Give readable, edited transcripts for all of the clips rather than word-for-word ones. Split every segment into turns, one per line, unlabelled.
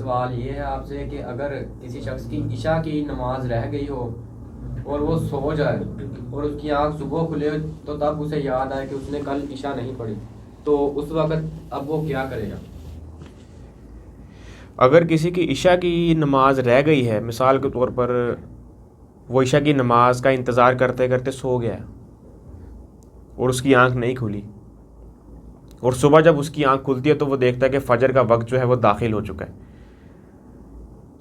سوال یہ ہے آپ سے کہ اگر کسی شخص کی عشاء کی نماز رہ گئی ہو اور وہ سو جائے اور اس کی آنکھ صبح کھلے تو تب اسے یاد آئے کہ اس نے کل عشاء نہیں پڑھی، تو اس وقت اب وہ کیا کرے گا؟
اگر کسی کی عشاء کی نماز رہ گئی ہے، مثال کے طور پر وہ عشاء کی نماز کا انتظار کرتے کرتے سو گیا اور اس کی آنکھ نہیں کھلی، اور صبح جب اس کی آنکھ کھلتی ہے تو وہ دیکھتا ہے کہ فجر کا وقت جو ہے وہ داخل ہو چکا ہے،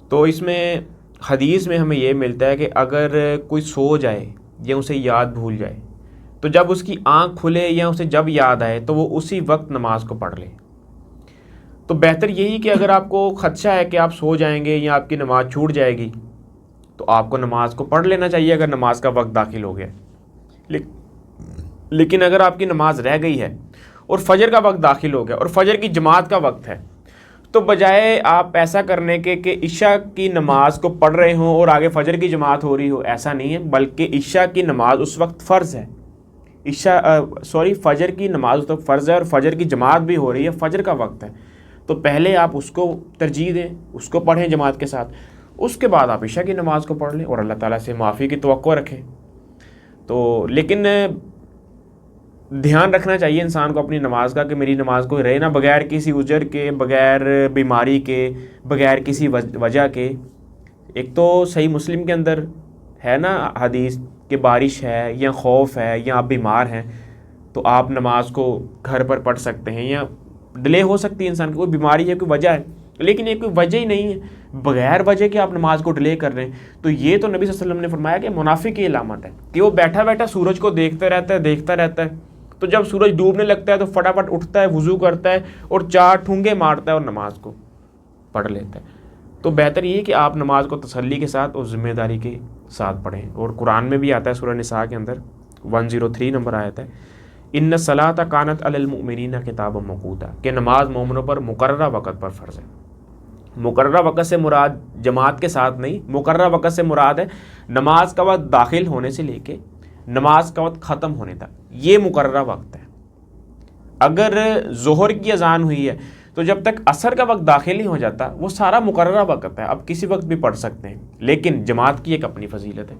تو اس میں حدیث میں ہمیں یہ ملتا ہے کہ اگر کوئی سو جائے یا اسے یاد بھول جائے تو جب اس کی آنکھ کھلے یا اسے جب یاد آئے تو وہ اسی وقت نماز کو پڑھ لے۔ تو بہتر یہی کہ اگر آپ کو خدشہ ہے کہ آپ سو جائیں گے یا آپ کی نماز چھوٹ جائے گی تو آپ کو نماز کو پڑھ لینا چاہیے اگر نماز کا وقت داخل ہو گیا۔ لیکن اگر آپ کی نماز رہ گئی ہے اور فجر کا وقت داخل ہو گیا اور فجر کی جماعت کا وقت ہے، تو بجائے آپ ایسا کرنے کے کہ عشاء کی نماز کو پڑھ رہے ہوں اور آگے فجر کی جماعت ہو رہی ہو، ایسا نہیں ہے، بلکہ عشاء کی نماز اس وقت فرض ہے، فجر کی نماز اس وقت فرض ہے اور فجر کی جماعت بھی ہو رہی ہے، فجر کا وقت ہے، تو پہلے آپ اس کو ترجیح دیں، اس کو پڑھیں جماعت کے ساتھ، اس کے بعد آپ عشاء کی نماز کو پڑھ لیں اور اللہ تعالیٰ سے معافی کی توقع رکھیں۔ تو لیکن دھیان رکھنا چاہیے انسان کو اپنی نماز کا کہ میری نماز کوئی رہے نہ بغیر کسی عذر کے، بغیر بیماری کے، بغیر کسی وجہ کے۔ ایک تو صحیح مسلم کے اندر ہے نا حدیث کہ بارش ہے یا خوف ہے یا آپ بیمار ہیں تو آپ نماز کو گھر پر پڑھ سکتے ہیں، یا ڈیلے ہو سکتی ہے انسان کی، کوئی بیماری ہے، کوئی وجہ ہے، لیکن یہ کوئی وجہ ہی نہیں ہے، بغیر وجہ کے آپ نماز کو ڈیلے کر رہے ہیں، تو یہ تو نبی صلی اللہ علیہ وسلم نے فرمایا کہ منافق کی علامت ہے کہ وہ بیٹھا بیٹھا سورج کو دیکھتا رہتا ہے، تو جب سورج ڈوبنے لگتا ہے تو فٹافٹ اٹھتا ہے، وضو کرتا ہے اور 4 ٹھونگے مارتا ہے اور نماز کو پڑھ لیتا ہے۔ تو بہتر یہ ہے کہ آپ نماز کو تسلی کے ساتھ اور ذمہ داری کے ساتھ پڑھیں، اور قرآن میں بھی آتا ہے سورہ نساء کے اندر 103 نمبر آیت ہے، ان الصلاۃ کانت علی المؤمنین کتابا موقوتا، کہ نماز مومنوں پر مقررہ وقت پر فرض ہے۔ مقررہ وقت سے مراد جماعت کے ساتھ نہیں، مقررہ وقت سے مراد ہے نماز کا وقت داخل ہونے سے لے کے نماز کا وقت ختم ہونے تک، یہ مقررہ وقت ہے۔ اگر ظہر کی اذان ہوئی ہے تو جب تک عصر کا وقت داخل نہیں ہو جاتا وہ سارا مقررہ وقت ہے، اب کسی وقت بھی پڑھ سکتے ہیں، لیکن جماعت کی ایک اپنی فضیلت ہے۔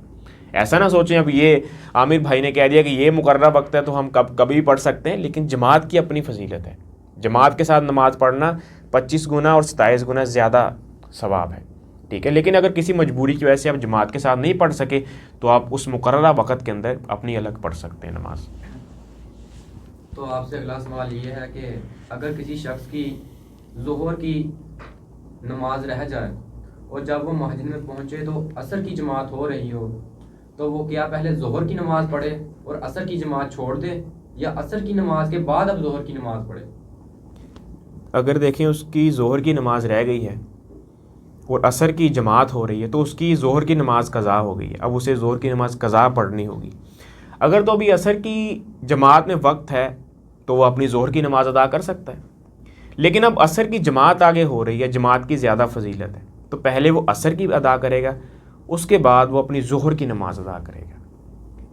ایسا نہ سوچیں اب یہ عامر بھائی نے کہہ دیا کہ یہ مقررہ وقت ہے تو ہم کبھی بھی پڑھ سکتے ہیں، لیکن جماعت کی اپنی فضیلت ہے۔ جماعت کے ساتھ نماز پڑھنا 25 گنا اور 27 گنا زیادہ ثواب ہے، ٹھیک ہے۔ لیکن اگر کسی مجبوری کی وجہ سے آپ جماعت کے ساتھ نہیں پڑھ سکے تو آپ اس مقررہ وقت کے اندر اپنی الگ پڑھ سکتے ہیں نماز۔
تو آپ سے اگلا سوال یہ ہے کہ اگر کسی شخص کی ظہر کی نماز رہ جائے اور جب وہ مسجد میں پہنچے تو عصر کی جماعت ہو رہی ہو، تو وہ کیا پہلے ظہر کی نماز پڑھے اور عصر کی جماعت چھوڑ دے، یا عصر کی نماز کے بعد اب ظہر کی نماز پڑھے؟
اگر دیکھیں اس کی ظہر کی نماز رہ گئی ہے اور عصر کی جماعت ہو رہی ہے تو اس کی ظہر کی نماز قضا ہو گئی ہے، اب اسے ظہر کی نماز قضا پڑھنی ہوگی۔ اگر تو ابھی عصر کی جماعت میں وقت ہے تو وہ اپنی ظہر کی نماز ادا کر سکتا ہے، لیکن اب عصر کی جماعت آگے ہو رہی ہے، جماعت کی زیادہ فضیلت ہے، تو پہلے وہ عصر کی ادا کرے گا، اس کے بعد وہ اپنی ظہر کی نماز ادا کرے گا،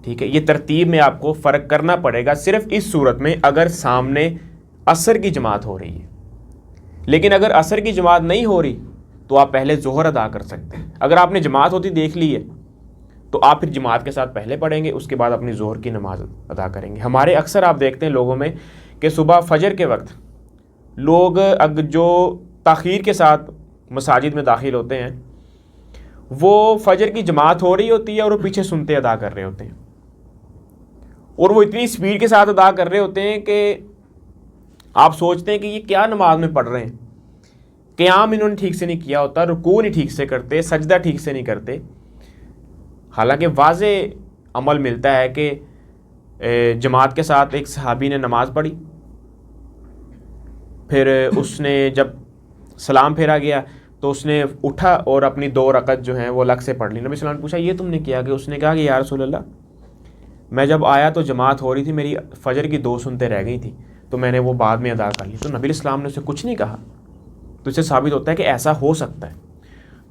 ٹھیک ہے۔ یہ ترتیب میں آپ کو فرق کرنا پڑے گا صرف اس صورت میں اگر سامنے عصر کی جماعت ہو رہی ہے، لیکن اگر عصر کی جماعت نہیں ہو رہی تو آپ پہلے ظہر ادا کر سکتے ہیں۔ اگر آپ نے جماعت ہوتی دیکھ لی ہے تو آپ پھر جماعت کے ساتھ پہلے پڑھیں گے، اس کے بعد اپنی ظہر کی نماز ادا کریں گے۔ ہمارے اکثر آپ دیکھتے ہیں لوگوں میں کہ صبح فجر کے وقت لوگ جو تاخیر کے ساتھ مساجد میں داخل ہوتے ہیں وہ فجر کی جماعت ہو رہی ہوتی ہے اور وہ پیچھے سنتے ادا کر رہے ہوتے ہیں، اور وہ اتنی سپیڈ کے ساتھ ادا کر رہے ہوتے ہیں کہ آپ سوچتے ہیں کہ یہ کیا نماز میں پڑھ رہے ہیں، قیام انہوں نے ٹھیک سے نہیں کیا ہوتا، رکوع نہیں ٹھیک سے کرتے، سجدہ ٹھیک سے نہیں کرتے۔ حالانکہ واضح عمل ملتا ہے کہ جماعت کے ساتھ ایک صحابی نے نماز پڑھی، پھر اس نے جب سلام پھیرا گیا تو اس نے اٹھا اور اپنی 2 رکعت جو ہیں وہ الگ سے پڑھ لی۔ نبی صلی اللہ علیہ وسلم نے پوچھا یہ تم نے کیا؟ کہ اس نے کہا کہ یا رسول اللہ میں جب آیا تو جماعت ہو رہی تھی، میری فجر کی 2 سنتیں رہ گئی تھیں تو میں نے وہ بعد میں ادا کر لی۔ تو نبی علیہ السلام نے اسے کچھ نہیں کہا، تو اس سے ثابت ہوتا ہے کہ ایسا ہو سکتا ہے،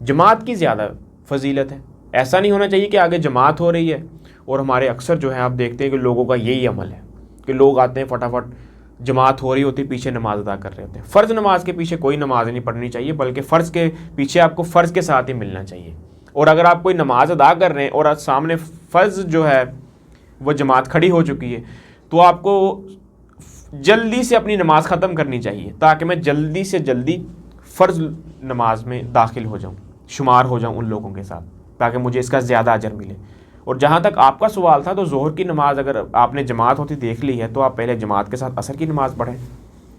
جماعت کی زیادہ فضیلت ہے۔ ایسا نہیں ہونا چاہیے کہ آگے جماعت ہو رہی ہے، اور ہمارے اکثر جو ہے آپ دیکھتے ہیں کہ لوگوں کا یہی عمل ہے کہ لوگ آتے ہیں فٹافٹ جماعت ہو رہی ہوتی پیچھے نماز ادا کر رہے ہوتے ہیں. فرض نماز کے پیچھے کوئی نماز نہیں پڑھنی چاہیے, بلکہ فرض کے پیچھے آپ کو فرض کے ساتھ ہی ملنا چاہیے. اور اگر آپ کوئی نماز ادا کر رہے ہیں اور سامنے فرض جو ہے وہ جماعت کھڑی ہو چکی ہے, تو آپ کو جلدی سے اپنی نماز ختم کرنی چاہیے تاکہ میں جلدی سے جلدی فرض نماز میں داخل ہو جاؤں, شمار ہو جاؤں ان لوگوں کے ساتھ, تاکہ مجھے اس کا زیادہ اجر ملے. اور جہاں تک آپ کا سوال تھا, تو ظہر کی نماز اگر آپ نے جماعت ہوتی دیکھ لی ہے تو آپ پہلے جماعت کے ساتھ عصر کی نماز پڑھیں,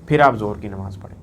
پھر آپ ظہر کی نماز پڑھیں.